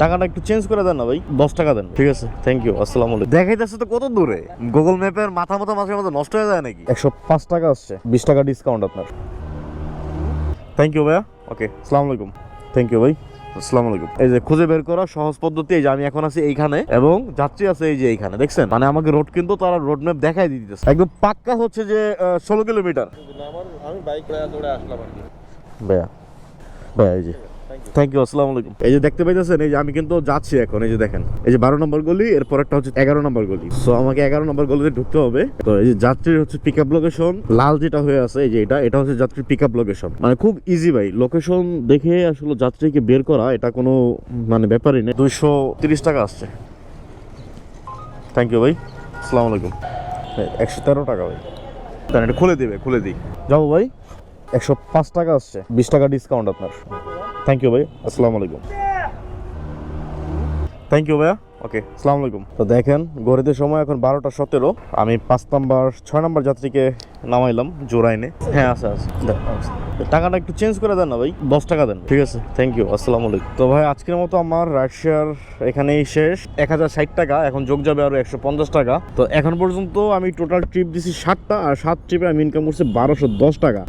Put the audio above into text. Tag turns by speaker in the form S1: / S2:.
S1: টাকাটা একটু চেঞ্জ করে দেন না ভাই, 10 টাকা দেন। ঠিক আছে, থ্যাংক ইউ, আসসালামু আলাইকুম। দেখাইতেছে তো কত দূরে, গুগল ম্যাপের মাথা মতো মাঝে মাঝে নষ্ট হয়ে যায় নাকি। 105 টাকা আসছে, 20 টাকা ডিসকাউন্ট আপনার। থ্যাংক ইউ ভাইয়া, ওকে, আসসালামু আলাইকুম। থ্যাংক ইউ ভাই, আসসালামু আলাইকুম। এই যে খুঁজে বের করা সহজ পদ্ধতি, এই যে আমি এখন আছি এইখানে এবং যাত্রী আছে এই যে এইখানে, দেখছেন? মানে আমাকে রোড কিন্তু তারা রোড ম্যাপ দেখাই দিতেছে একদম পাক্কা, হচ্ছে যে 16 কিলোমিটার।
S2: আমি বাইক করে আসলাম আর কি।
S1: ভাইয়া ভাইয়া, এই যে থ্যাংক ইউ, আসসালামু আলাইকুম। এই যে দেখতে পাইতেছেন, এই যে আমি কিন্তু যাচ্ছি এখন, এই যে দেখেন, এই যে 12 নম্বর গলি, এরপর একটা হচ্ছে 11 নম্বর গলি। সো আমাকে 11 নম্বর গলিতে ঢুকতে হবে। তো এই যে যাত্রীর হচ্ছে পিক আপ লোকেশন, লাল যেটা হয়ে আছে, এই যে এটা হচ্ছে যাত্রীর পিক আপ লোকেশন। মানে খুব ইজি ভাই, লোকেশন দেখে আসলে যাত্রীকে বের করা এটা কোনো মানে ব্যাপারই নেই। 230 টাকা আসছে। থ্যাংক ইউ ভাই, আসসালামু আলাইকুম। 113 টাকা ভাই, তাহলে এটা খুলে দিবে, খুলে দিই। যাবো ভাই, 105 টাকা আসছে, 20 টাকা ডিসকাউন্ট আপনার। থ্যাংক ইউ ভাই, আসসালামু আলাইকুম। থ্যাংক ইউ ভাইয়া, ওকে, আসসালামু আলাইকুম। তো দেখেন ঘড়িতে সময় এখন 12টা 17। আমি 6 নাম্বার যাত্রীকে নামাইলাম জোরাইনে। হ্যাঁ আছে আছে, টাকাটা একটু চেঞ্জ করে দেন না ভাই, 10 টাকা দেন। ঠিক আছে, থ্যাংক ইউ, আসসালামু আলাইকুম। তো ভাই আজকের মতো আমার রাইড শেয়ার এখানেই শেষ। 1060 টাকা, এখন যোগ যাবে আরো 150 টাকা। তো এখন পর্যন্ত আমি টোটাল ট্রিপ দিছি 7টা, আর 7 ট্রিপে আমি ইনকাম করছি 1210 টাকা।